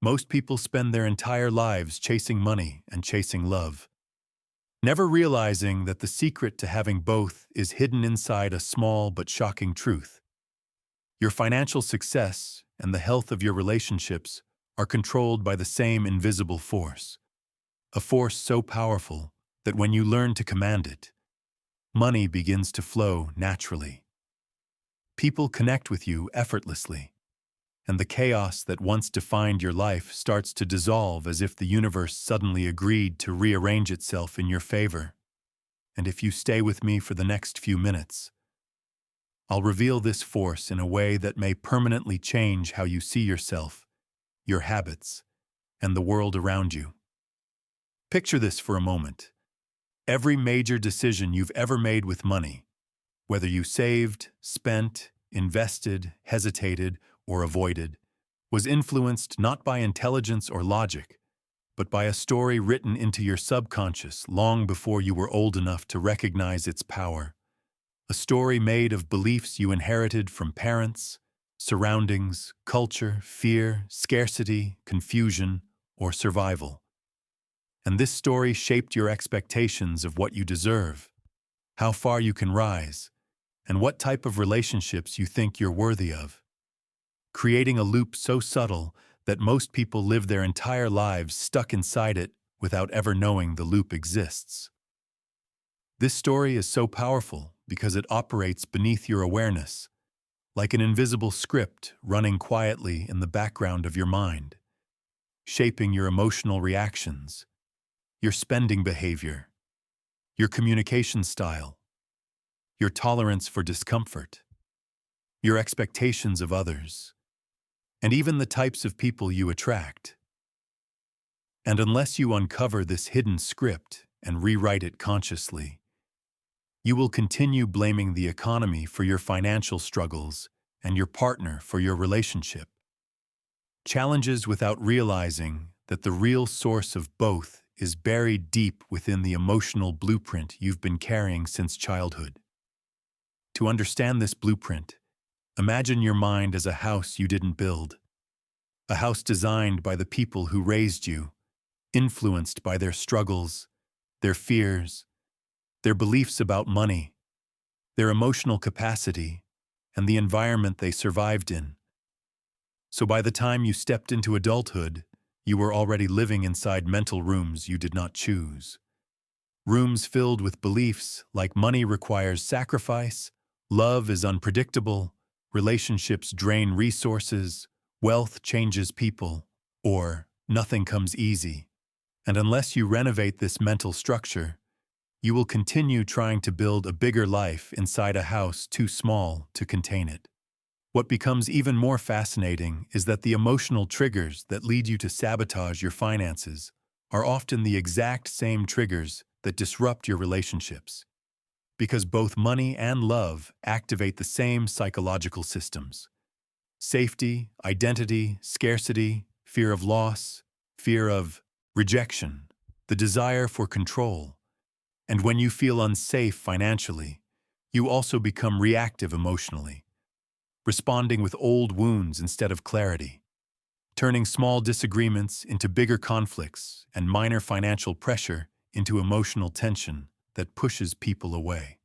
Most people spend their entire lives chasing money and chasing love, never realizing that the secret to having both is hidden inside a small but shocking truth. Your financial success and the health of your relationships are controlled by the same invisible force, a force so powerful that when you learn to command it, money begins to flow naturally. People connect with you effortlessly, and the chaos that once defined your life starts to dissolve as if the universe suddenly agreed to rearrange itself in your favor. And if you stay with me for the next few minutes, I'll reveal this force in a way that may permanently change how you see yourself, your habits, and the world around you. Picture this for a moment. Every major decision you've ever made with money, whether you saved, spent, invested, hesitated, or avoided, was influenced not by intelligence or logic, but by a story written into your subconscious long before you were old enough to recognize its power. A story made of beliefs you inherited from parents, surroundings, culture, fear, scarcity, confusion, or survival. And this story shaped your expectations of what you deserve, how far you can rise, and what type of relationships you think you're worthy of, creating a loop so subtle that most people live their entire lives stuck inside it without ever knowing the loop exists. This story is so powerful because it operates beneath your awareness, like an invisible script running quietly in the background of your mind, shaping your emotional reactions, your spending behavior, your communication style, your tolerance for discomfort, your expectations of others, and even the types of people you attract. And unless you uncover this hidden script and rewrite it consciously, you will continue blaming the economy for your financial struggles and your partner for your relationship. Challenges without realizing that the real source of both is buried deep within the emotional blueprint you've been carrying since childhood. To understand this blueprint, imagine your mind as a house you didn't build, a house designed by the people who raised you, influenced by their struggles, their fears, their beliefs about money, their emotional capacity, and the environment they survived in. So by the time you stepped into adulthood, you were already living inside mental rooms you did not choose. Rooms filled with beliefs like money requires sacrifice, love is unpredictable, relationships drain resources, wealth changes people, or nothing comes easy. And unless you renovate this mental structure, you will continue trying to build a bigger life inside a house too small to contain it. What becomes even more fascinating is that the emotional triggers that lead you to sabotage your finances are often the exact same triggers that disrupt your relationships. Because both money and love activate the same psychological systems. Safety, identity, scarcity, fear of loss, fear of rejection, the desire for control. And when you feel unsafe financially, you also become reactive emotionally, responding with old wounds instead of clarity, turning small disagreements into bigger conflicts and minor financial pressure into emotional tension that pushes people away.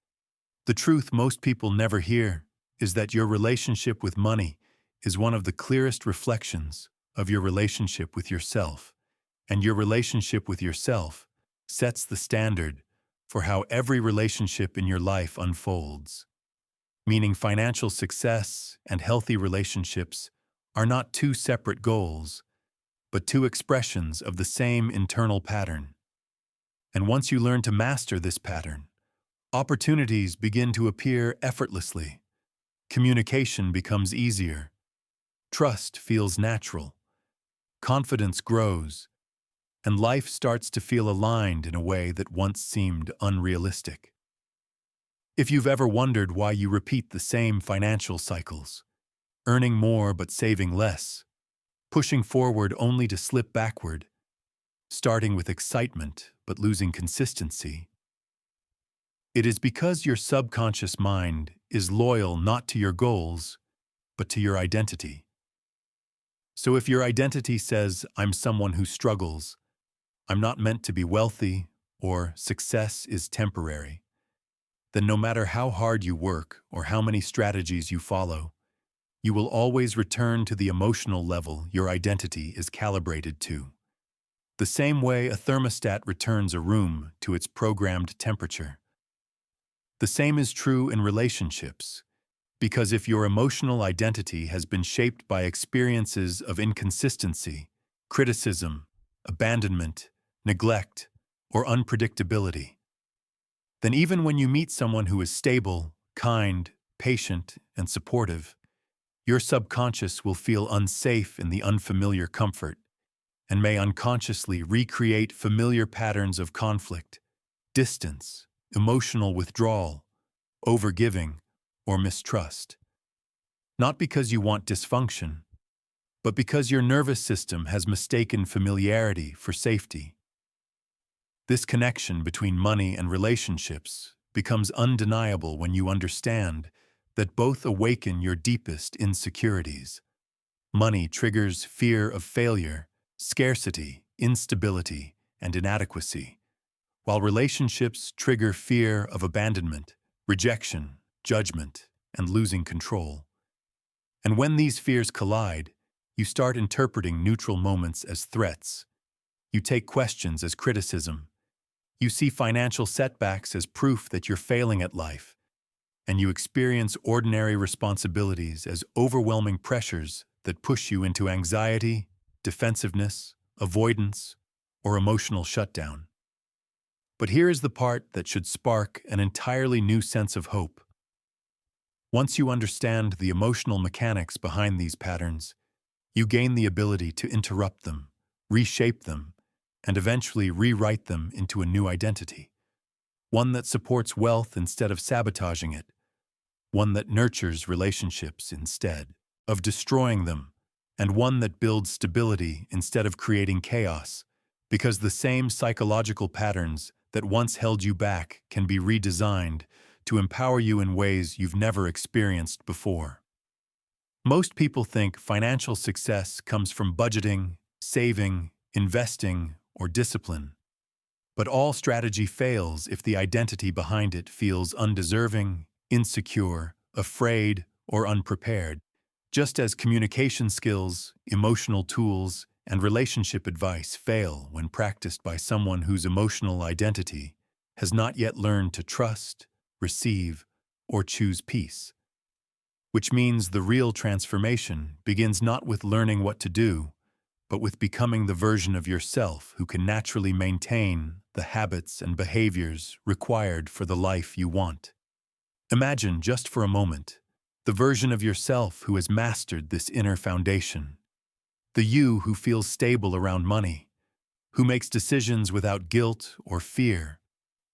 The truth most people never hear is that your relationship with money is one of the clearest reflections of your relationship with yourself, and your relationship with yourself sets the standard for how every relationship in your life unfolds. Meaning financial success and healthy relationships are not two separate goals, but two expressions of the same internal pattern. And once you learn to master this pattern, opportunities begin to appear effortlessly. Communication becomes easier. Trust feels natural. Confidence grows. And life starts to feel aligned in a way that once seemed unrealistic. If you've ever wondered why you repeat the same financial cycles, earning more but saving less, pushing forward only to slip backward, starting with excitement but losing consistency, it is because your subconscious mind is loyal not to your goals, but to your identity. So if your identity says, I'm someone who struggles, I'm not meant to be wealthy, or success is temporary, then no matter how hard you work or how many strategies you follow, you will always return to the emotional level your identity is calibrated to. The same way a thermostat returns a room to its programmed temperature. The same is true in relationships, because if your emotional identity has been shaped by experiences of inconsistency, criticism, abandonment, neglect, or unpredictability, then even when you meet someone who is stable, kind, patient, and supportive, your subconscious will feel unsafe in the unfamiliar comfort and may unconsciously recreate familiar patterns of conflict, distance, emotional withdrawal, overgiving, or mistrust. Not because you want dysfunction, but because your nervous system has mistaken familiarity for safety. This connection between money and relationships becomes undeniable when you understand that both awaken your deepest insecurities. Money triggers fear of failure, scarcity, instability, and inadequacy, while relationships trigger fear of abandonment, rejection, judgment, and losing control. And when these fears collide, you start interpreting neutral moments as threats. You take questions as criticism. You see financial setbacks as proof that you're failing at life. And you experience ordinary responsibilities as overwhelming pressures that push you into anxiety, defensiveness, avoidance, or emotional shutdown. But here is the part that should spark an entirely new sense of hope. Once you understand the emotional mechanics behind these patterns, you gain the ability to interrupt them, reshape them, and eventually rewrite them into a new identity. One that supports wealth instead of sabotaging it. One that nurtures relationships instead of destroying them. And one that builds stability instead of creating chaos. Because the same psychological patterns that once held you back can be redesigned to empower you in ways you've never experienced before. Most people think financial success comes from budgeting, saving, investing, or discipline. But all strategy fails if the identity behind it feels undeserving, insecure, afraid, or unprepared. Just as communication skills, emotional tools, and relationship advice fail when practiced by someone whose emotional identity has not yet learned to trust, receive, or choose peace. Which means the real transformation begins not with learning what to do, but with becoming the version of yourself who can naturally maintain the habits and behaviors required for the life you want. Imagine, just for a moment, the version of yourself who has mastered this inner foundation. The you who feels stable around money, who makes decisions without guilt or fear,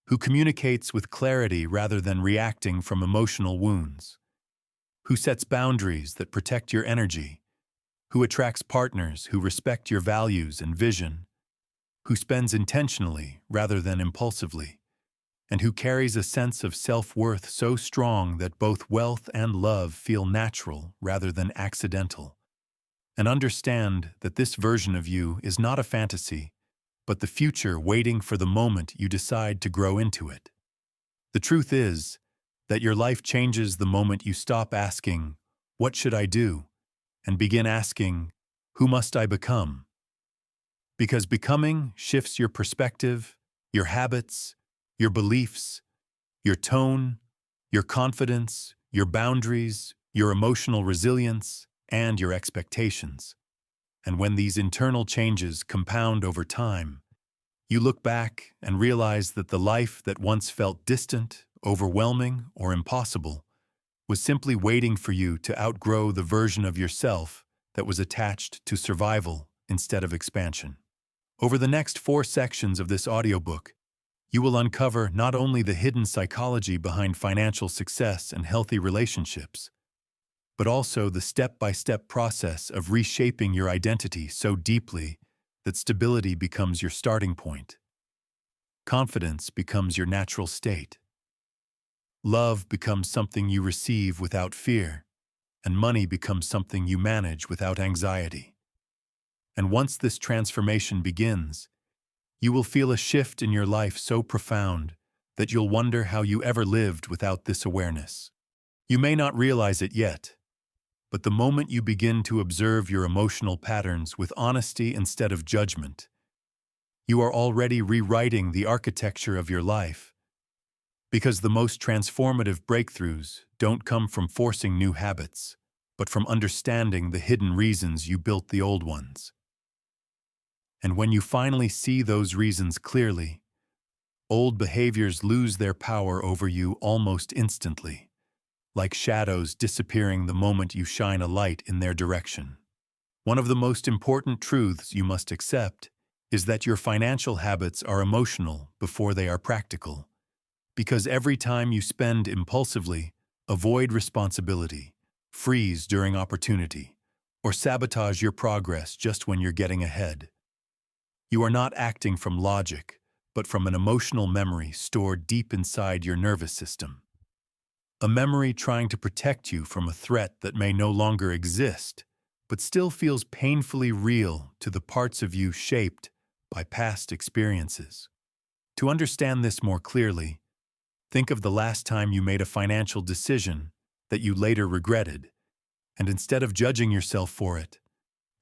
who communicates with clarity rather than reacting from emotional wounds, who sets boundaries that protect your energy, who attracts partners who respect your values and vision, who spends intentionally rather than impulsively, and who carries a sense of self-worth so strong that both wealth and love feel natural rather than accidental. And understand that this version of you is not a fantasy, but the future waiting for the moment you decide to grow into it. The truth is that your life changes the moment you stop asking, "What should I do?" and begin asking, "Who must I become?" Because becoming shifts your perspective, your habits, your beliefs, your tone, your confidence, your boundaries, your emotional resilience, and your expectations. And when these internal changes compound over time, you look back and realize that the life that once felt distant, overwhelming, or impossible was simply waiting for you to outgrow the version of yourself that was attached to survival instead of expansion. Over the next 4 sections of this audiobook, you will uncover not only the hidden psychology behind financial success and healthy relationships, but also the step-by-step process of reshaping your identity so deeply that stability becomes your starting point. Confidence becomes your natural state. Love becomes something you receive without fear, and money becomes something you manage without anxiety. And once this transformation begins, you will feel a shift in your life so profound that you'll wonder how you ever lived without this awareness. You may not realize it yet, but the moment you begin to observe your emotional patterns with honesty instead of judgment, you are already rewriting the architecture of your life. Because the most transformative breakthroughs don't come from forcing new habits, but from understanding the hidden reasons you built the old ones. And when you finally see those reasons clearly, old behaviors lose their power over you almost instantly, like shadows disappearing the moment you shine a light in their direction. One of the most important truths you must accept is that your financial habits are emotional before they are practical. Because every time you spend impulsively, avoid responsibility, freeze during opportunity, or sabotage your progress just when you're getting ahead, you are not acting from logic, but from an emotional memory stored deep inside your nervous system. A memory trying to protect you from a threat that may no longer exist, but still feels painfully real to the parts of you shaped by past experiences. To understand this more clearly, think of the last time you made a financial decision that you later regretted, and instead of judging yourself for it,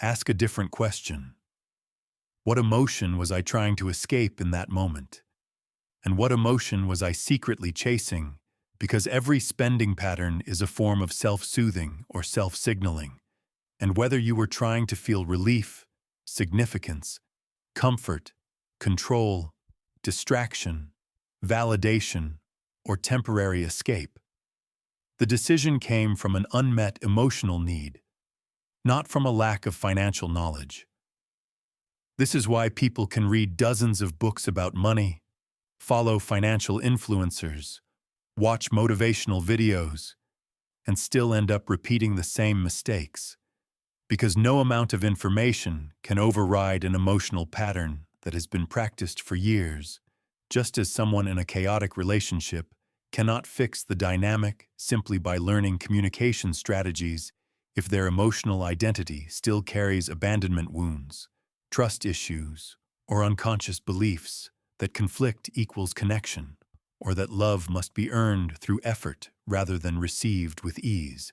ask a different question. What emotion was I trying to escape in that moment? And what emotion was I secretly chasing? Because every spending pattern is a form of self-soothing or self-signaling, and whether you were trying to feel relief, significance, comfort, control, distraction, validation, or temporary escape, the decision came from an unmet emotional need, not from a lack of financial knowledge. This is why people can read dozens of books about money, follow financial influencers, watch motivational videos, and still end up repeating the same mistakes, because no amount of information can override an emotional pattern that has been practiced for years, just as someone in a chaotic relationship cannot fix the dynamic simply by learning communication strategies if their emotional identity still carries abandonment wounds, trust issues, or unconscious beliefs that conflict equals connection, or that love must be earned through effort rather than received with ease.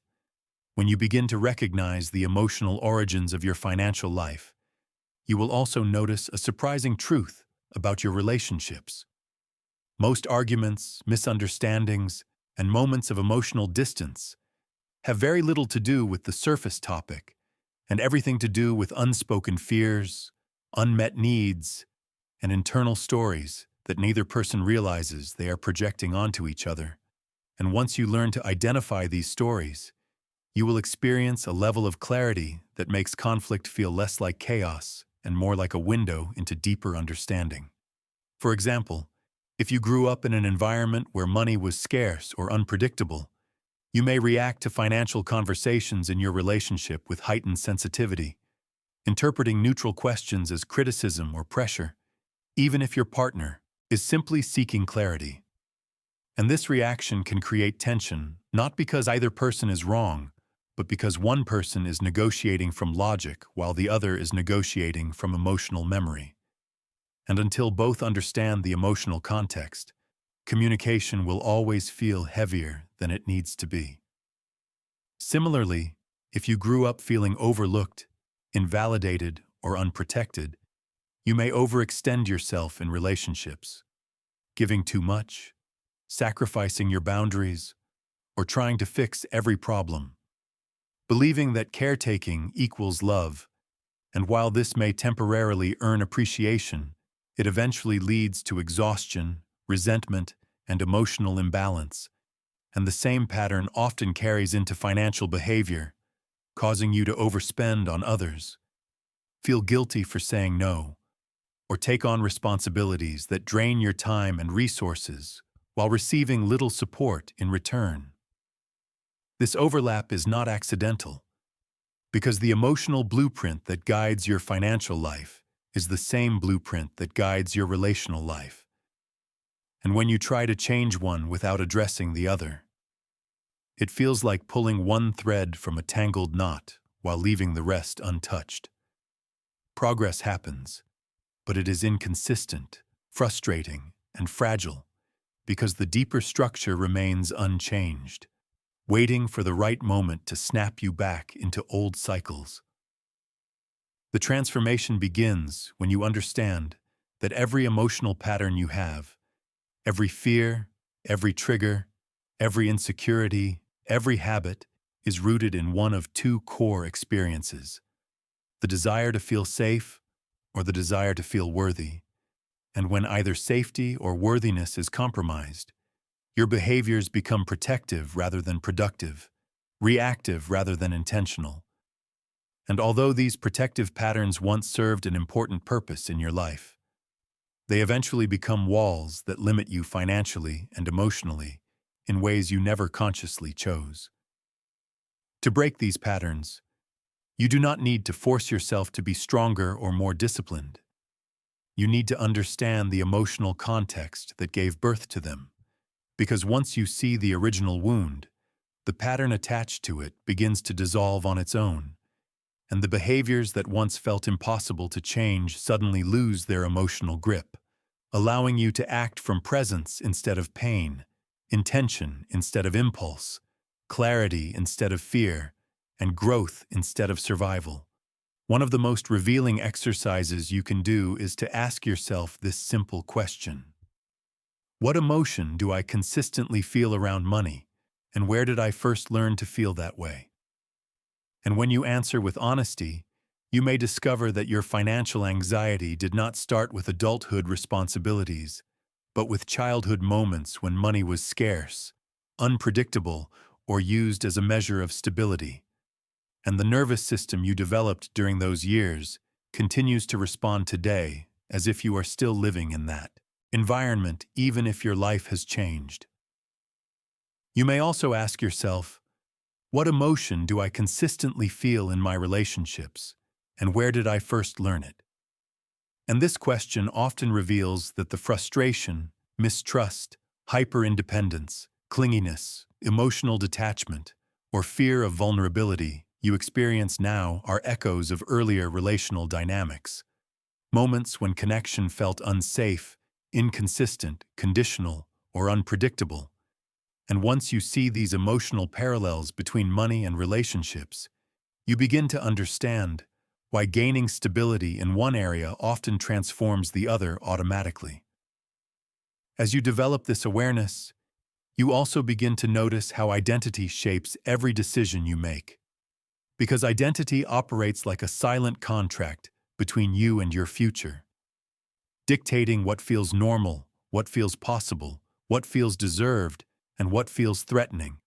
When you begin to recognize the emotional origins of your financial life, you will also notice a surprising truth about your relationships. Most arguments, misunderstandings, and moments of emotional distance have very little to do with the surface topic and everything to do with unspoken fears, unmet needs, and internal stories that neither person realizes they are projecting onto each other. And once you learn to identify these stories, you will experience a level of clarity that makes conflict feel less like chaos and more like a window into deeper understanding. For example, if you grew up in an environment where money was scarce or unpredictable, you may react to financial conversations in your relationship with heightened sensitivity, interpreting neutral questions as criticism or pressure, even if your partner is simply seeking clarity. And this reaction can create tension, not because either person is wrong, but because one person is negotiating from logic while the other is negotiating from emotional memory. And until both understand the emotional context, communication will always feel heavier than it needs to be. Similarly, if you grew up feeling overlooked, invalidated, or unprotected, you may overextend yourself in relationships, giving too much, sacrificing your boundaries, or trying to fix every problem, believing that caretaking equals love. And while this may temporarily earn appreciation, it eventually leads to exhaustion, resentment, and emotional imbalance. And the same pattern often carries into financial behavior, causing you to overspend on others, feel guilty for saying no, or take on responsibilities that drain your time and resources while receiving little support in return. This overlap is not accidental, because the emotional blueprint that guides your financial life is the same blueprint that guides your relational life. And when you try to change one without addressing the other, it feels like pulling one thread from a tangled knot while leaving the rest untouched. Progress happens, but it is inconsistent, frustrating, and fragile because the deeper structure remains unchanged, waiting for the right moment to snap you back into old cycles. The transformation begins when you understand that every emotional pattern you have, every fear, every trigger, every insecurity, every habit is rooted in one of two core experiences: the desire to feel safe or the desire to feel worthy. And when either safety or worthiness is compromised, your behaviors become protective rather than productive, reactive rather than intentional. And although these protective patterns once served an important purpose in your life, they eventually become walls that limit you financially and emotionally in ways you never consciously chose. To break these patterns, you do not need to force yourself to be stronger or more disciplined. You need to understand the emotional context that gave birth to them, because once you see the original wound, the pattern attached to it begins to dissolve on its own, and the behaviors that once felt impossible to change suddenly lose their emotional grip, allowing you to act from presence instead of pain, intention instead of impulse, clarity instead of fear, and growth instead of survival. One of the most revealing exercises you can do is to ask yourself this simple question: what emotion do I consistently feel around money, and where did I first learn to feel that way? And when you answer with honesty, you may discover that your financial anxiety did not start with adulthood responsibilities, but with childhood moments when money was scarce, unpredictable, or used as a measure of stability. And the nervous system you developed during those years continues to respond today as if you are still living in that environment, even if your life has changed. You may also ask yourself, what emotion do I consistently feel in my relationships, and where did I first learn it? And this question often reveals that the frustration, mistrust, hyper-independence, clinginess, emotional detachment, or fear of vulnerability you experience now are echoes of earlier relational dynamics, moments when connection felt unsafe, inconsistent, conditional, or unpredictable. And once you see these emotional parallels between money and relationships, you begin to understand why gaining stability in one area often transforms the other automatically. As you develop this awareness, you also begin to notice how identity shapes every decision you make. Because identity operates like a silent contract between you and your future, dictating what feels normal, what feels possible, what feels deserved, and what feels threatening.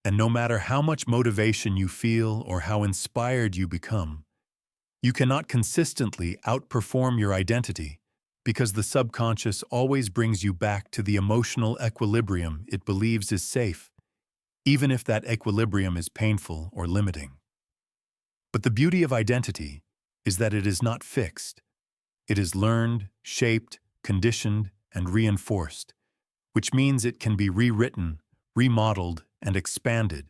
And no matter how much motivation you feel or how inspired you become, you cannot consistently outperform your identity because the subconscious always brings you back to the emotional equilibrium it believes is safe, even if that equilibrium is painful or limiting. But the beauty of identity is that it is not fixed. It is learned, shaped, conditioned, and reinforced, which means it can be rewritten, remodeled, and expanded.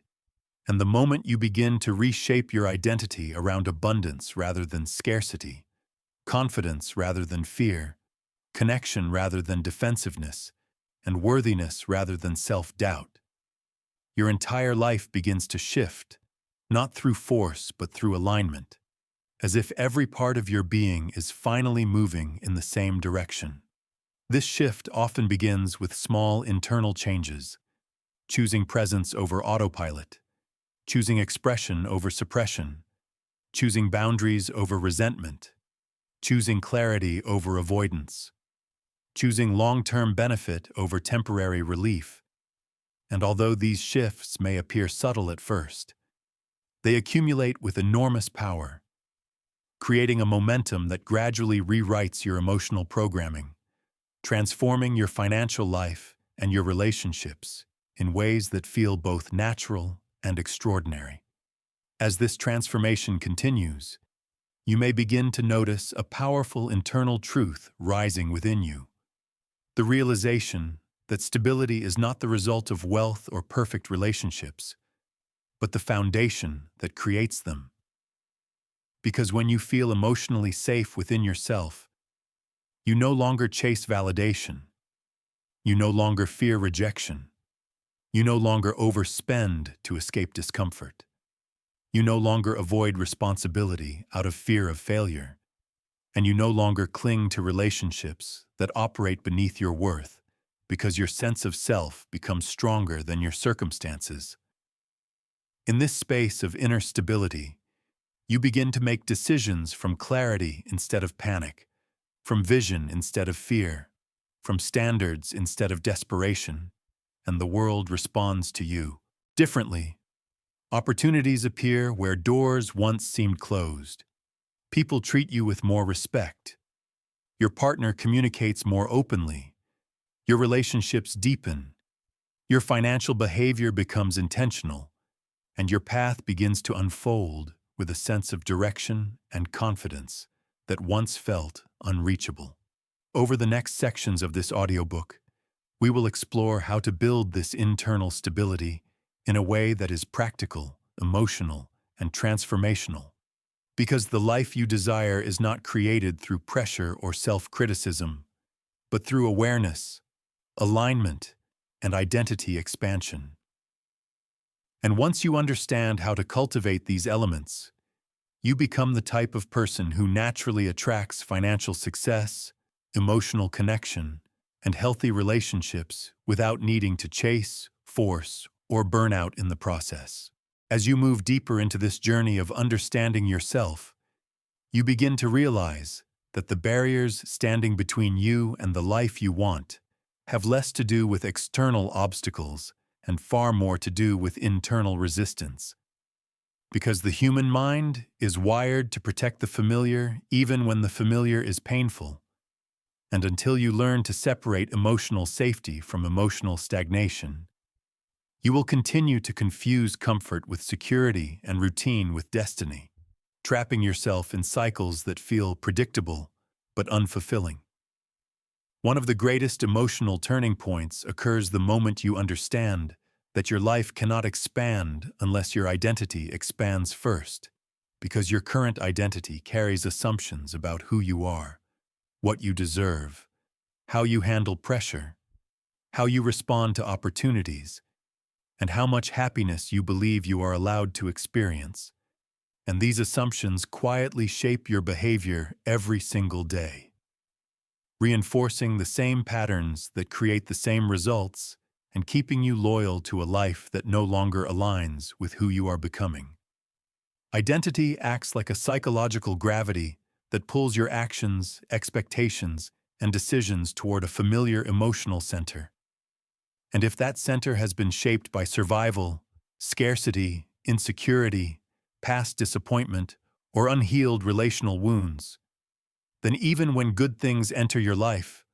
And the moment you begin to reshape your identity around abundance rather than scarcity, confidence rather than fear, connection rather than defensiveness, and worthiness rather than self-doubt, your entire life begins to shift, not through force but through alignment, as if every part of your being is finally moving in the same direction. This shift often begins with small internal changes: choosing presence over autopilot, choosing expression over suppression, choosing boundaries over resentment, choosing clarity over avoidance, choosing long-term benefit over temporary relief. And although these shifts may appear subtle at first, they accumulate with enormous power, creating a momentum that gradually rewrites your emotional programming, transforming your financial life and your relationships in ways that feel both natural and extraordinary. As this transformation continues, you may begin to notice a powerful internal truth rising within you: the realization that stability is not the result of wealth or perfect relationships, but the foundation that creates them. Because when you feel emotionally safe within yourself, you no longer chase validation. You no longer fear rejection. You no longer overspend to escape discomfort. You no longer avoid responsibility out of fear of failure. And you no longer cling to relationships that operate beneath your worth because your sense of self becomes stronger than your circumstances. In this space of inner stability, you begin to make decisions from clarity instead of panic, from vision instead of fear, from standards instead of desperation, and the world responds to you differently. Opportunities appear where doors once seemed closed. People treat you with more respect. Your partner communicates more openly. Your relationships deepen. Your financial behavior becomes intentional, and your path begins to unfold with a sense of direction and confidence that once felt unreachable. Over the next sections of this audiobook, we will explore how to build this internal stability in a way that is practical, emotional, and transformational. Because the life you desire is not created through pressure or self-criticism, but through awareness, alignment, and identity expansion. And once you understand how to cultivate these elements, you become the type of person who naturally attracts financial success, emotional connection, and healthy relationships without needing to chase, force, or burn out in the process. As you move deeper into this journey of understanding yourself, you begin to realize that the barriers standing between you and the life you want have less to do with external obstacles and far more to do with internal resistance. Because the human mind is wired to protect the familiar even when the familiar is painful. And until you learn to separate emotional safety from emotional stagnation, you will continue to confuse comfort with security and routine with destiny, trapping yourself in cycles that feel predictable but unfulfilling. One of the greatest emotional turning points occurs the moment you understand that your life cannot expand unless your identity expands first, because your current identity carries assumptions about who you are, what you deserve, how you handle pressure, how you respond to opportunities, and how much happiness you believe you are allowed to experience. And these assumptions quietly shape your behavior every single day, reinforcing the same patterns that create the same results and keeping you loyal to a life that no longer aligns with who you are becoming. Identity acts like a psychological gravity that pulls your actions, expectations, and decisions toward a familiar emotional center. And if that center has been shaped by survival, scarcity, insecurity, past disappointment, or unhealed relational wounds, then even when good things enter your life,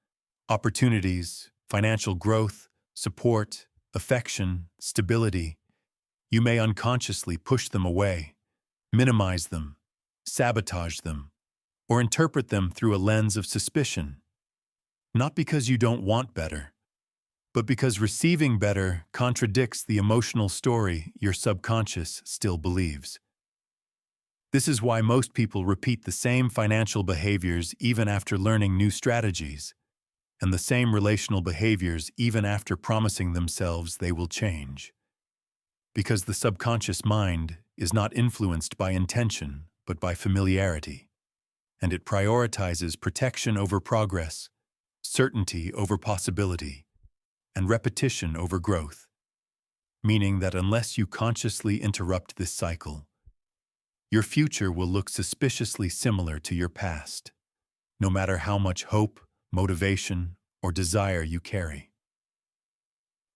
opportunities, financial growth, support, affection, stability, you may unconsciously push them away, minimize them, sabotage them, or interpret them through a lens of suspicion. Not because you don't want better, but because receiving better contradicts the emotional story your subconscious still believes. This is why most people repeat the same financial behaviors even after learning new strategies, and the same relational behaviors even after promising themselves they will change. Because the subconscious mind is not influenced by intention, but by familiarity, and it prioritizes protection over progress, certainty over possibility, and repetition over growth, meaning that unless you consciously interrupt this cycle, your future will look suspiciously similar to your past, no matter how much hope, motivation, or desire you carry.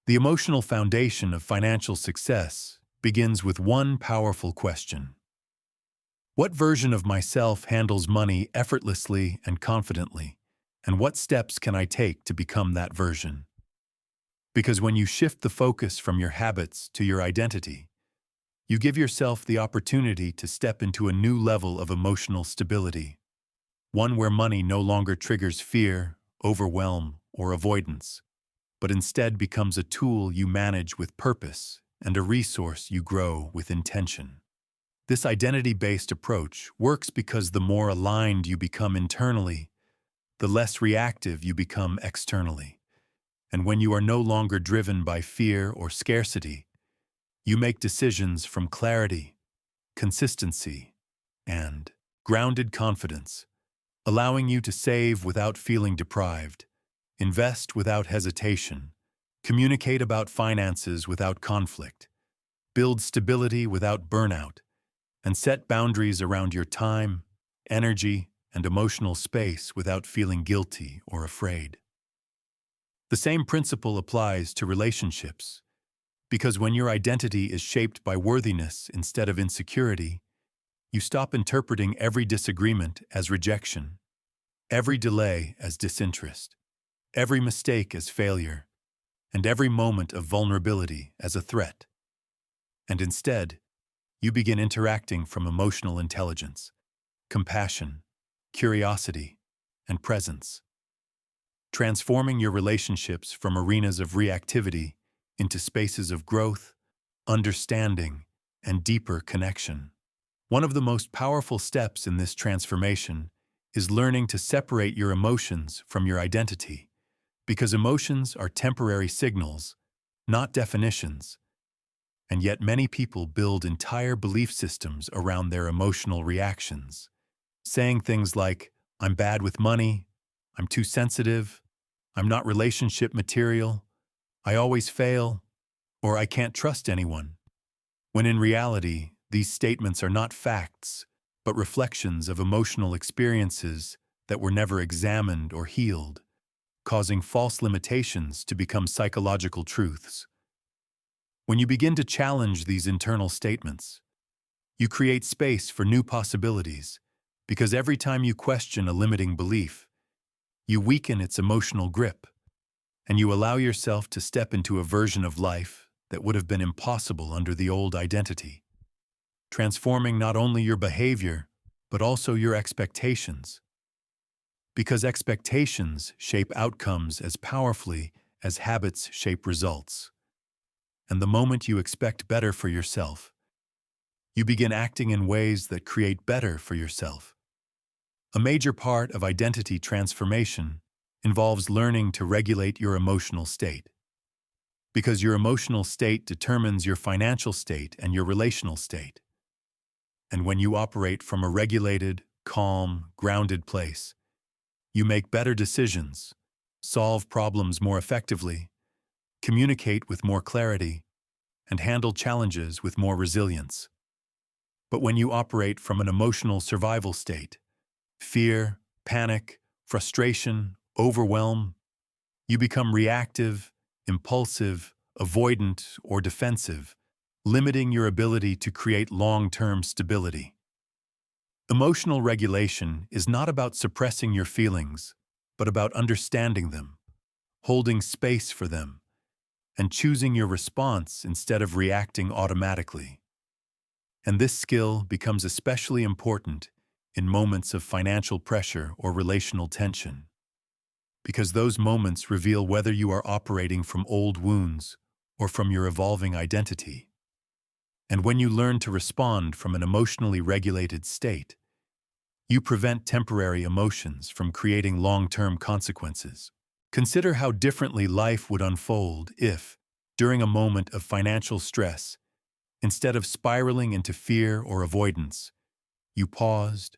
The emotional foundation of financial success begins with one powerful question. What version of myself handles money effortlessly and confidently, and what steps can I take to become that version? Because when you shift the focus from your habits to your identity, you give yourself the opportunity to step into a new level of emotional stability, one where money no longer triggers fear, overwhelm, or avoidance, but instead becomes a tool you manage with purpose and a resource you grow with intention. This identity-based approach works because the more aligned you become internally, the less reactive you become externally. And when you are no longer driven by fear or scarcity, you make decisions from clarity, consistency, and grounded confidence, allowing you to save without feeling deprived, invest without hesitation, communicate about finances without conflict, build stability without burnout, and set boundaries around your time, energy, and emotional space without feeling guilty or afraid. The same principle applies to relationships, because when your identity is shaped by worthiness instead of insecurity, you stop interpreting every disagreement as rejection, every delay as disinterest, every mistake as failure, and every moment of vulnerability as a threat. And instead, you begin interacting from emotional intelligence, compassion, curiosity, and presence, transforming your relationships from arenas of reactivity into spaces of growth, understanding, and deeper connection. One of the most powerful steps in this transformation is learning to separate your emotions from your identity, because emotions are temporary signals, not definitions, and yet many people build entire belief systems around their emotional reactions, saying things like, "I'm bad with money," "I'm too sensitive," "I'm not relationship material," "I always fail," or "I can't trust anyone," when in reality, these statements are not facts, but reflections of emotional experiences that were never examined or healed, causing false limitations to become psychological truths. When you begin to challenge these internal statements, you create space for new possibilities, because every time you question a limiting belief, you weaken its emotional grip, and you allow yourself to step into a version of life that would have been impossible under the old identity, transforming not only your behavior, but also your expectations. Because expectations shape outcomes as powerfully as habits shape results. And the moment you expect better for yourself, you begin acting in ways that create better for yourself. A major part of identity transformation involves learning to regulate your emotional state. Because your emotional state determines your financial state and your relational state. And when you operate from a regulated, calm, grounded place, you make better decisions, solve problems more effectively, communicate with more clarity, and handle challenges with more resilience. But when you operate from an emotional survival state, fear, panic, frustration, overwhelm, you become reactive, impulsive, avoidant, or defensive, limiting your ability to create long-term stability. Emotional regulation is not about suppressing your feelings, but about understanding them, holding space for them, and choosing your response instead of reacting automatically. And this skill becomes especially important in moments of financial pressure or relational tension, because those moments reveal whether you are operating from old wounds or from your evolving identity. And when you learn to respond from an emotionally regulated state, you prevent temporary emotions from creating long-term consequences. Consider how differently life would unfold if, during a moment of financial stress, instead of spiraling into fear or avoidance, you paused,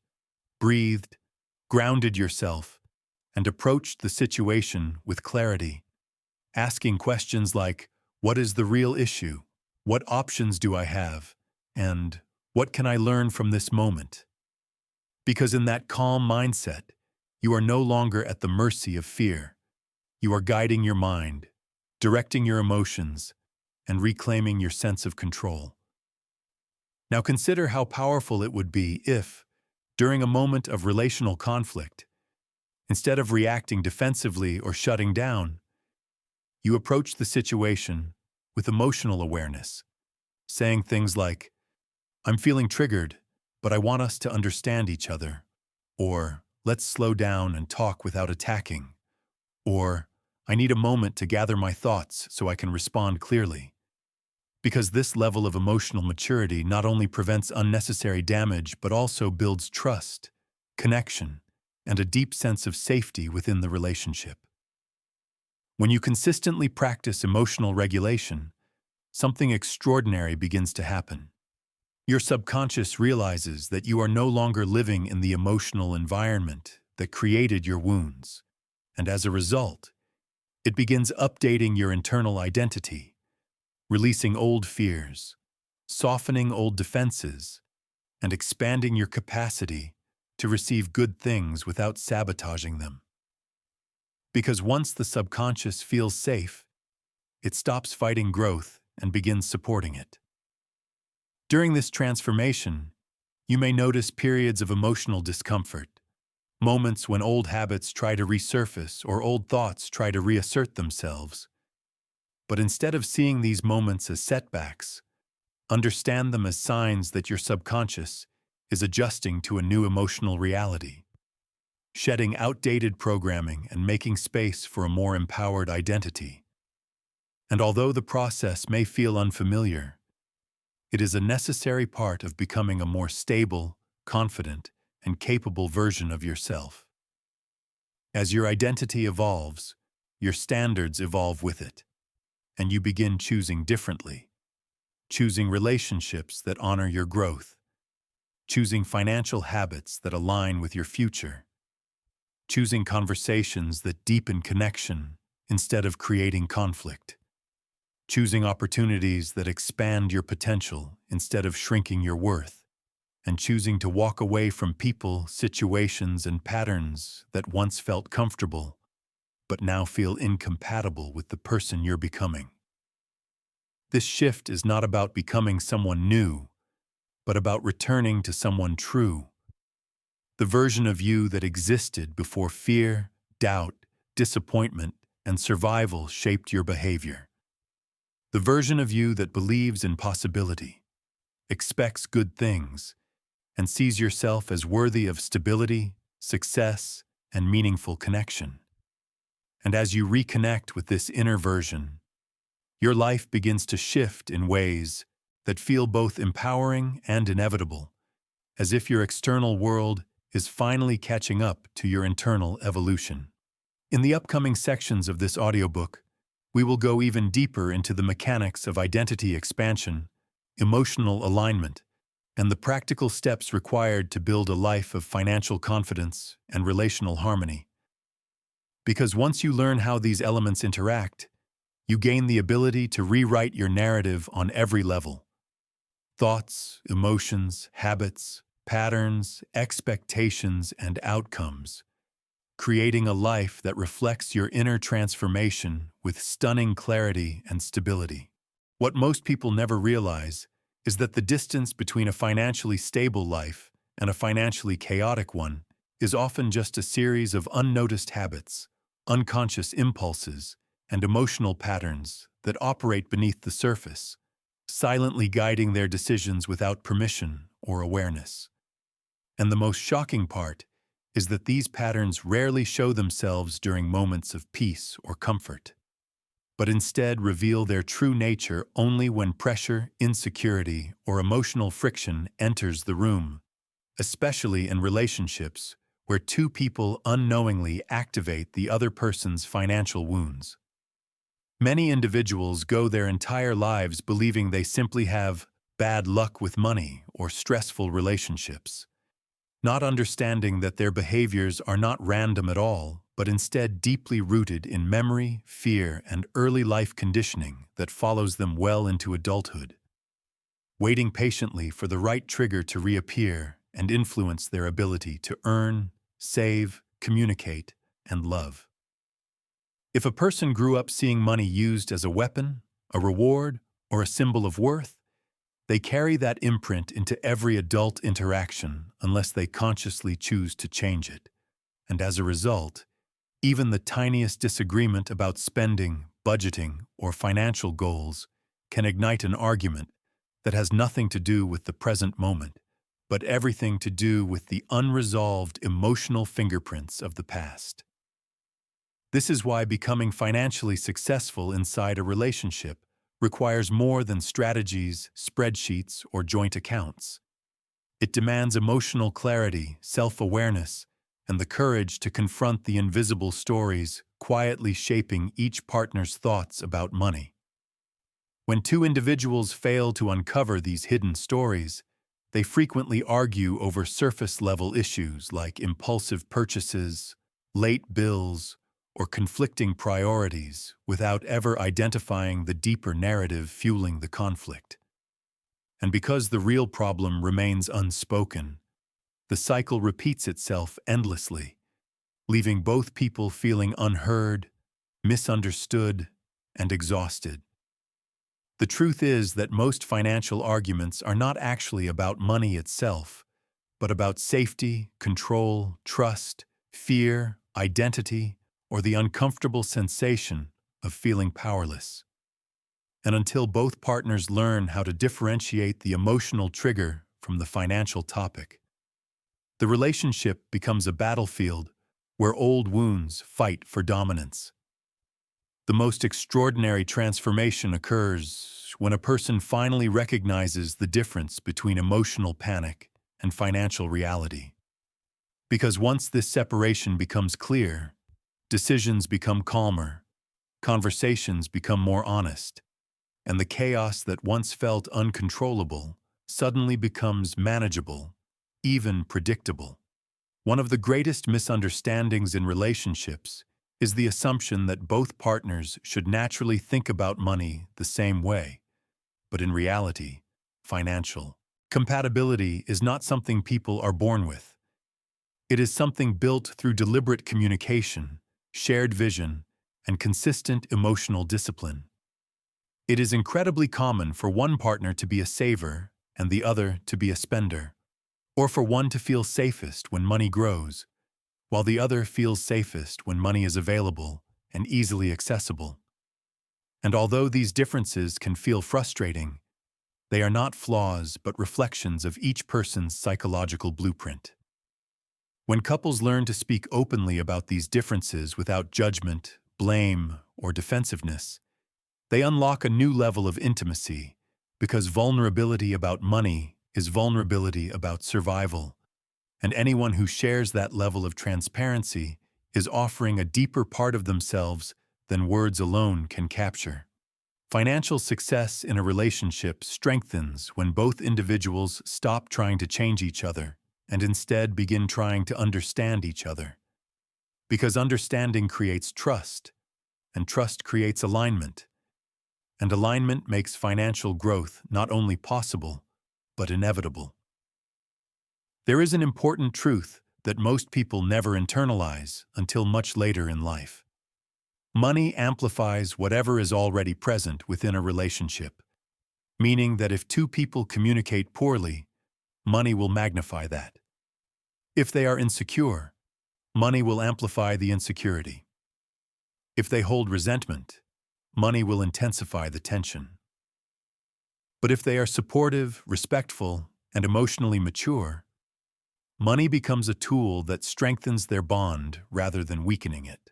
breathed, grounded yourself, and approached the situation with clarity, asking questions like, "What is the real issue? What options do I have? And what can I learn from this moment?" Because in that calm mindset, you are no longer at the mercy of fear. You are guiding your mind, directing your emotions, and reclaiming your sense of control. Now consider how powerful it would be if, during a moment of relational conflict, instead of reacting defensively or shutting down, you approach the situation with emotional awareness, saying things like, "I'm feeling triggered, but I want us to understand each other," or "Let's slow down and talk without attacking," or "I need a moment to gather my thoughts so I can respond clearly." Because this level of emotional maturity not only prevents unnecessary damage but also builds trust, connection, and a deep sense of safety within the relationship. When you consistently practice emotional regulation, something extraordinary begins to happen. Your subconscious realizes that you are no longer living in the emotional environment that created your wounds, and as a result, it begins updating your internal identity, releasing old fears, softening old defenses, and expanding your capacity to receive good things without sabotaging them. Because once the subconscious feels safe, it stops fighting growth and begins supporting it. During this transformation, you may notice periods of emotional discomfort, moments when old habits try to resurface or old thoughts try to reassert themselves. But instead of seeing these moments as setbacks, understand them as signs that your subconscious is adjusting to a new emotional reality, shedding outdated programming and making space for a more empowered identity. And although the process may feel unfamiliar, it is a necessary part of becoming a more stable, confident, and capable version of yourself. As your identity evolves, your standards evolve with it, and you begin choosing differently, choosing relationships that honor your growth, choosing financial habits that align with your future, choosing conversations that deepen connection instead of creating conflict, choosing opportunities that expand your potential instead of shrinking your worth, and choosing to walk away from people, situations, and patterns that once felt comfortable but now feel incompatible with the person you're becoming. This shift is not about becoming someone new, but about returning to someone true, the version of you that existed before fear, doubt, disappointment, and survival shaped your behavior. The version of you that believes in possibility, expects good things, and sees yourself as worthy of stability, success, and meaningful connection. And as you reconnect with this inner version, your life begins to shift in ways that feel both empowering and inevitable, as if your external world is finally catching up to your internal evolution. In the upcoming sections of this audiobook, we will go even deeper into the mechanics of identity expansion, emotional alignment, and the practical steps required to build a life of financial confidence and relational harmony. Because once you learn how these elements interact, you gain the ability to rewrite your narrative on every level. Thoughts, emotions, habits, patterns, expectations, and outcomes, creating a life that reflects your inner transformation with stunning clarity and stability. What most people never realize is that the distance between a financially stable life and a financially chaotic one is often just a series of unnoticed habits, unconscious impulses, and emotional patterns that operate beneath the surface, silently guiding their decisions without permission or awareness. And the most shocking part is that these patterns rarely show themselves during moments of peace or comfort, but instead reveal their true nature only when pressure, insecurity, or emotional friction enters the room, especially in relationships where two people unknowingly activate the other person's financial wounds. Many individuals go their entire lives believing they simply have bad luck with money or stressful relationships, not understanding that their behaviors are not random at all, but instead deeply rooted in memory, fear, and early life conditioning that follows them well into adulthood, waiting patiently for the right trigger to reappear and influence their ability to earn, save, communicate, and love. If a person grew up seeing money used as a weapon, a reward, or a symbol of worth, they carry that imprint into every adult interaction unless they consciously choose to change it. And as a result, even the tiniest disagreement about spending, budgeting, or financial goals can ignite an argument that has nothing to do with the present moment, but everything to do with the unresolved emotional fingerprints of the past. This is why becoming financially successful inside a relationship requires more than strategies, spreadsheets, or joint accounts. It demands emotional clarity, self-awareness, and the courage to confront the invisible stories quietly shaping each partner's thoughts about money. When two individuals fail to uncover these hidden stories, they frequently argue over surface-level issues like impulsive purchases, late bills, or conflicting priorities without ever identifying the deeper narrative fueling the conflict. And because the real problem remains unspoken, the cycle repeats itself endlessly, leaving both people feeling unheard, misunderstood, and exhausted. The truth is that most financial arguments are not actually about money itself, but about safety, control, trust, fear, identity, or the uncomfortable sensation of feeling powerless. And until both partners learn how to differentiate the emotional trigger from the financial topic, the relationship becomes a battlefield where old wounds fight for dominance. The most extraordinary transformation occurs when a person finally recognizes the difference between emotional panic and financial reality. Because once this separation becomes clear, decisions become calmer, conversations become more honest, and the chaos that once felt uncontrollable suddenly becomes manageable, even predictable. One of the greatest misunderstandings in relationships is the assumption that both partners should naturally think about money the same way. But in reality, financial compatibility is not something people are born with. It is something built through deliberate communication, shared vision, and consistent emotional discipline. It is incredibly common for one partner to be a saver and the other to be a spender, or for one to feel safest when money grows, while the other feels safest when money is available and easily accessible. And although these differences can feel frustrating, they are not flaws but reflections of each person's psychological blueprint. When couples learn to speak openly about these differences without judgment, blame, or defensiveness, they unlock a new level of intimacy, because vulnerability about money is vulnerability about survival, and anyone who shares that level of transparency is offering a deeper part of themselves than words alone can capture. Financial success in a relationship strengthens when both individuals stop trying to change each other and instead begin trying to understand each other. Because understanding creates trust, and trust creates alignment, and alignment makes financial growth not only possible, but inevitable. There is an important truth that most people never internalize until much later in life. Money amplifies whatever is already present within a relationship, meaning that if two people communicate poorly, money will magnify that. If they are insecure, money will amplify the insecurity. If they hold resentment, money will intensify the tension. But if they are supportive, respectful, and emotionally mature, money becomes a tool that strengthens their bond rather than weakening it.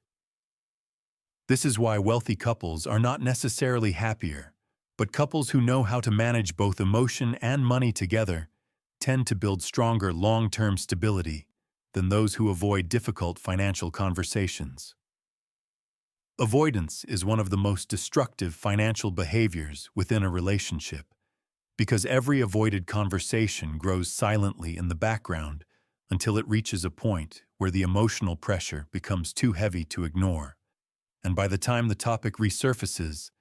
This is why wealthy couples are not necessarily happier, but couples who know how to manage both emotion and money together tend to build stronger long-term stability than those who avoid difficult financial conversations. Avoidance is one of the most destructive financial behaviors within a relationship, because every avoided conversation grows silently in the background until it reaches a point where the emotional pressure becomes too heavy to ignore. And by the time the topic resurfaces,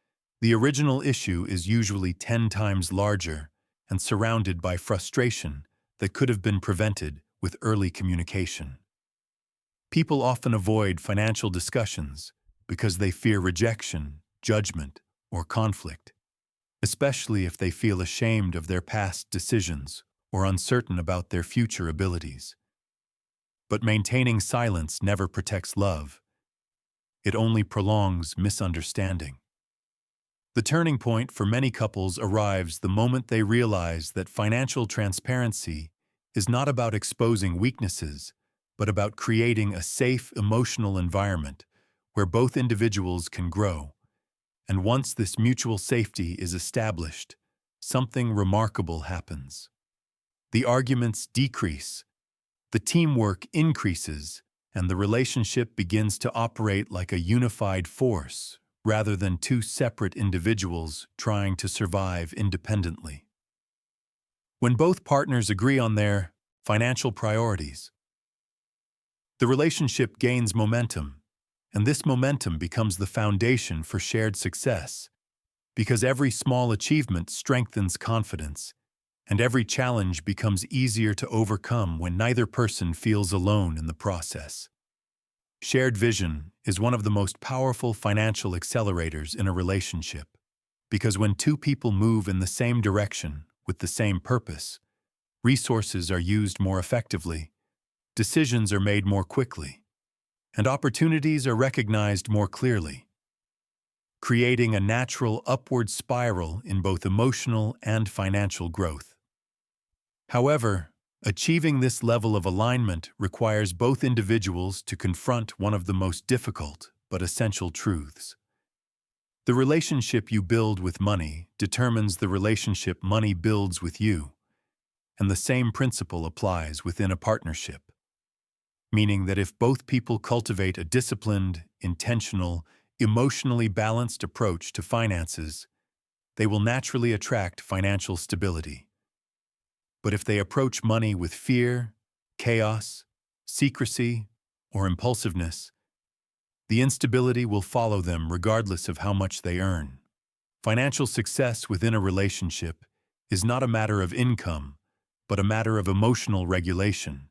the original issue is usually 10 times larger and surrounded by frustration that could have been prevented with early communication. People often avoid financial discussions because they fear rejection, judgment, or conflict, especially if they feel ashamed of their past decisions or uncertain about their future abilities. But maintaining silence never protects love. It only prolongs misunderstanding. The turning point for many couples arrives the moment they realize that financial transparency is not about exposing weaknesses, but about creating a safe emotional environment where both individuals can grow, And once this mutual safety is established, something remarkable happens. The arguments decrease, the teamwork increases, and the relationship begins to operate like a unified force rather than two separate individuals trying to survive independently. When both partners agree on their financial priorities, the relationship gains momentum, and this momentum becomes the foundation for shared success, because every small achievement strengthens confidence, and every challenge becomes easier to overcome when neither person feels alone in the process. Shared vision is one of the most powerful financial accelerators in a relationship, because when two people move in the same direction with the same purpose, resources are used more effectively, decisions are made more quickly, and opportunities are recognized more clearly, creating a natural upward spiral in both emotional and financial growth. However, achieving this level of alignment requires both individuals to confront one of the most difficult but essential truths. The relationship you build with money determines the relationship money builds with you, and the same principle applies within a partnership, meaning that if both people cultivate a disciplined, intentional, emotionally balanced approach to finances, they will naturally attract financial stability. But if they approach money with fear, chaos, secrecy, or impulsiveness, the instability will follow them regardless of how much they earn. Financial success within a relationship is not a matter of income, but a matter of emotional regulation,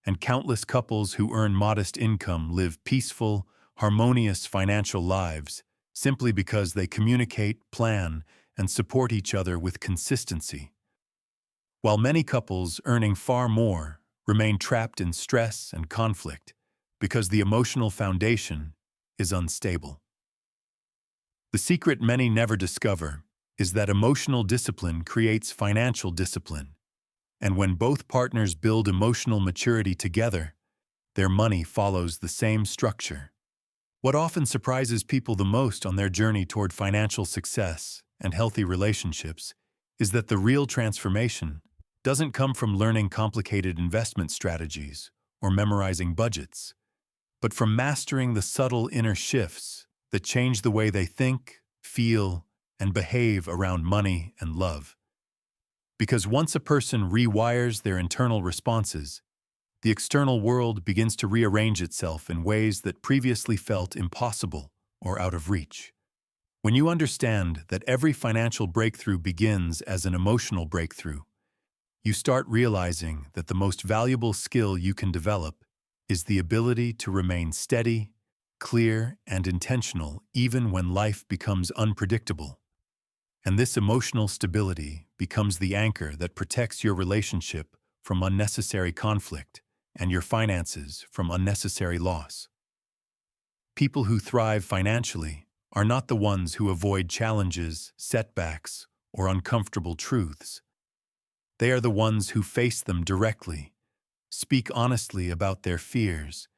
and countless couples who earn modest income live peaceful, harmonious financial lives simply because they communicate, plan, and support each other with consistency. While many couples earning far more remain trapped in stress and conflict because the emotional foundation is unstable. The secret many never discover is that emotional discipline creates financial discipline, and when both partners build emotional maturity together, their money follows the same structure. What often surprises people the most on their journey toward financial success and healthy relationships is that the real transformation doesn't come from learning complicated investment strategies or memorizing budgets, but from mastering the subtle inner shifts that change the way they think, feel, and behave around money and love. Because once a person rewires their internal responses, the external world begins to rearrange itself in ways that previously felt impossible or out of reach. When you understand that every financial breakthrough begins as an emotional breakthrough, you start realizing that the most valuable skill you can develop is the ability to remain steady, clear, and intentional even when life becomes unpredictable. And this emotional stability becomes the anchor that protects your relationship from unnecessary conflict and your finances from unnecessary loss. People who thrive financially are not the ones who avoid challenges, setbacks, or uncomfortable truths. They are the ones who face them directly, speak honestly about their fears,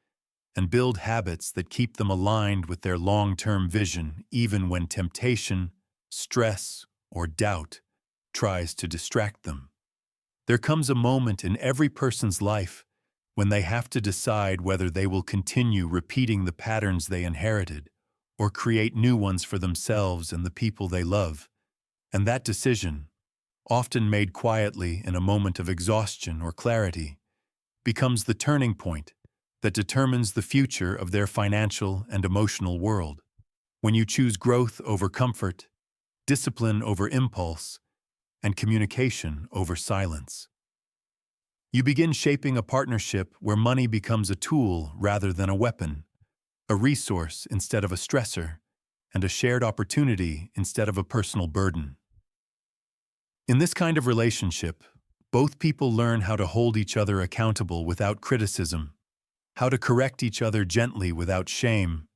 and build habits that keep them aligned with their long-term vision even when temptation, stress, or doubt tries to distract them. There comes a moment in every person's life when they have to decide whether they will continue repeating the patterns they inherited or create new ones for themselves and the people they love. And that decision, often made quietly in a moment of exhaustion or clarity, becomes the turning point that determines the future of their financial and emotional world. When you choose growth over comfort, discipline over impulse, and communication over silence, you begin shaping a partnership where money becomes a tool rather than a weapon, a resource instead of a stressor, and a shared opportunity instead of a personal burden. In this kind of relationship, both people learn how to hold each other accountable without criticism, how to correct each other gently without shame,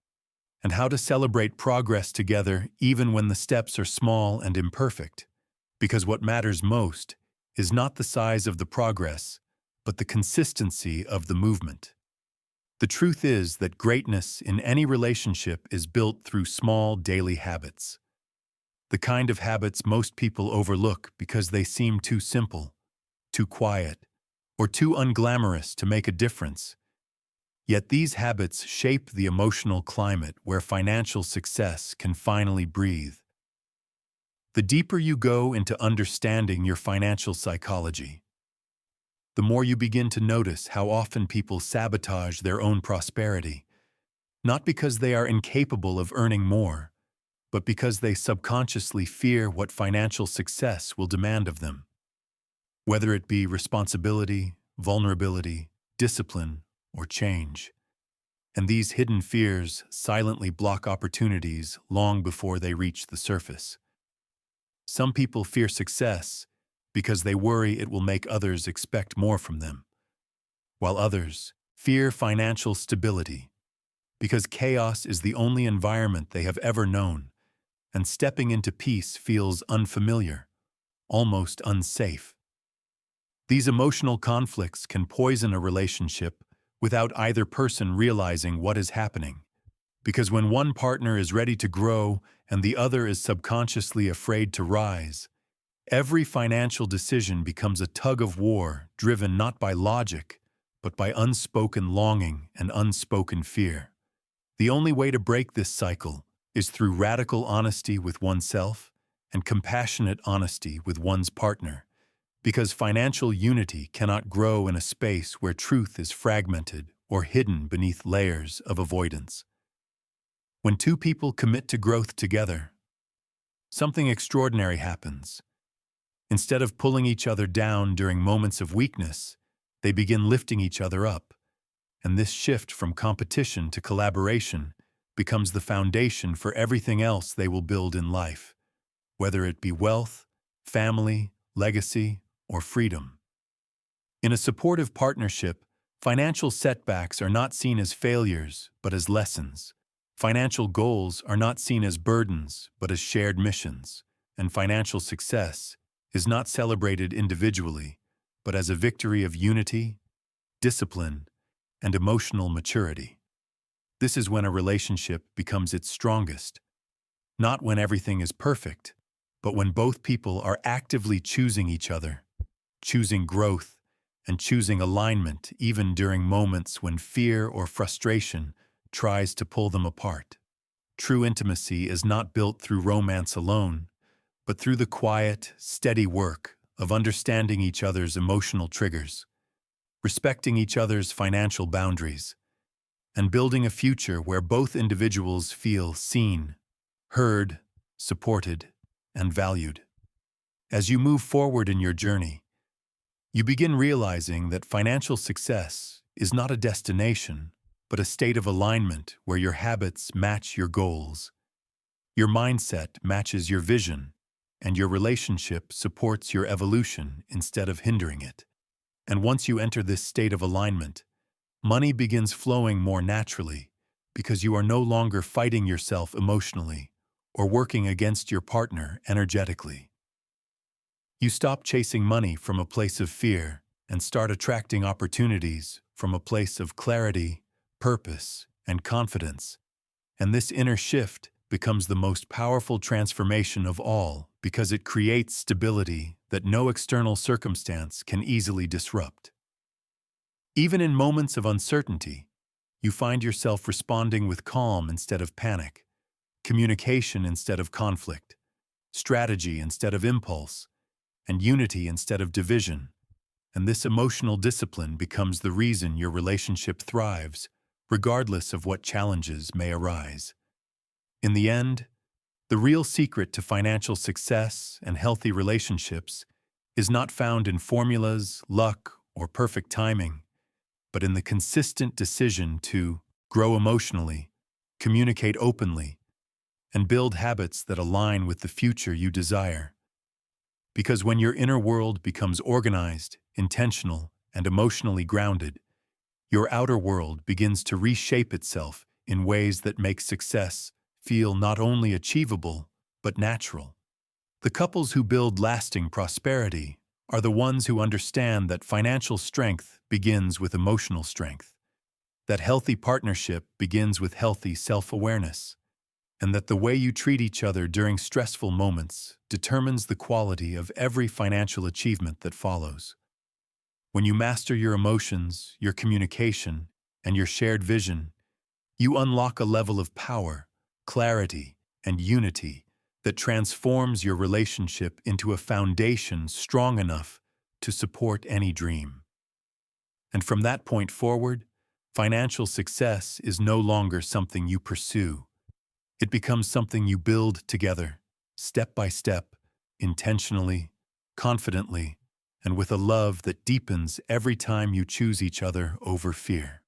and how to celebrate progress together even when the steps are small and imperfect, because what matters most is not the size of the progress, but the consistency of the movement. The truth is that greatness in any relationship is built through small daily habits. The kind of habits most people overlook because they seem too simple, too quiet, or too unglamorous to make a difference. Yet these habits shape the emotional climate where financial success can finally breathe. The deeper you go into understanding your financial psychology, the more you begin to notice how often people sabotage their own prosperity, not because they are incapable of earning more, but because they subconsciously fear what financial success will demand of them. Whether it be responsibility, vulnerability, discipline, or change. And these hidden fears silently block opportunities long before they reach the surface. Some people fear success because they worry it will make others expect more from them, while others fear financial stability because chaos is the only environment they have ever known, and stepping into peace feels unfamiliar, almost unsafe. These emotional conflicts can poison a relationship without either person realizing what is happening. Because when one partner is ready to grow and the other is subconsciously afraid to rise, every financial decision becomes a tug of war driven not by logic, but by unspoken longing and unspoken fear. The only way to break this cycle is through radical honesty with oneself and compassionate honesty with one's partner, because financial unity cannot grow in a space where truth is fragmented or hidden beneath layers of avoidance. When two people commit to growth together, something extraordinary happens. Instead of pulling each other down during moments of weakness, they begin lifting each other up, and this shift from competition to collaboration becomes the foundation for everything else they will build in life, whether it be wealth, family, legacy, or freedom. In a supportive partnership, financial setbacks are not seen as failures, but as lessons. Financial goals are not seen as burdens, but as shared missions, and financial success is not celebrated individually, but as a victory of unity, discipline, and emotional maturity. This is when a relationship becomes its strongest, not when everything is perfect, but when both people are actively choosing each other, choosing growth, and choosing alignment even during moments when fear or frustration tries to pull them apart. True intimacy is not built through romance alone, but through the quiet, steady work of understanding each other's emotional triggers, respecting each other's financial boundaries, and building a future where both individuals feel seen, heard, supported, and valued. As you move forward in your journey, you begin realizing that financial success is not a destination, but a state of alignment where your habits match your goals, your mindset matches your vision, and your relationship supports your evolution instead of hindering it. And once you enter this state of alignment, money begins flowing more naturally because you are no longer fighting yourself emotionally or working against your partner energetically. You stop chasing money from a place of fear and start attracting opportunities from a place of clarity, purpose, and confidence. And this inner shift becomes the most powerful transformation of all because it creates stability that no external circumstance can easily disrupt. Even in moments of uncertainty, you find yourself responding with calm instead of panic, communication instead of conflict, strategy instead of impulse, and unity instead of division. And this emotional discipline becomes the reason your relationship thrives, regardless of what challenges may arise. In the end, the real secret to financial success and healthy relationships is not found in formulas, luck, or perfect timing, but in the consistent decision to grow emotionally, communicate openly, and build habits that align with the future you desire. Because when your inner world becomes organized, intentional, and emotionally grounded, your outer world begins to reshape itself in ways that make success feel not only achievable, but natural. The couples who build lasting prosperity are the ones who understand that financial strength begins with emotional strength. that healthy partnership begins with healthy self-awareness, and that the way you treat each other during stressful moments determines the quality of every financial achievement that follows. When you master your emotions, your communication, and your shared vision, you unlock a level of power, clarity, and unity that transforms your relationship into a foundation strong enough to support any dream. And from that point forward, financial success is no longer something you pursue. It becomes something you build together, step by step, intentionally, confidently, and with a love that deepens every time you choose each other over fear.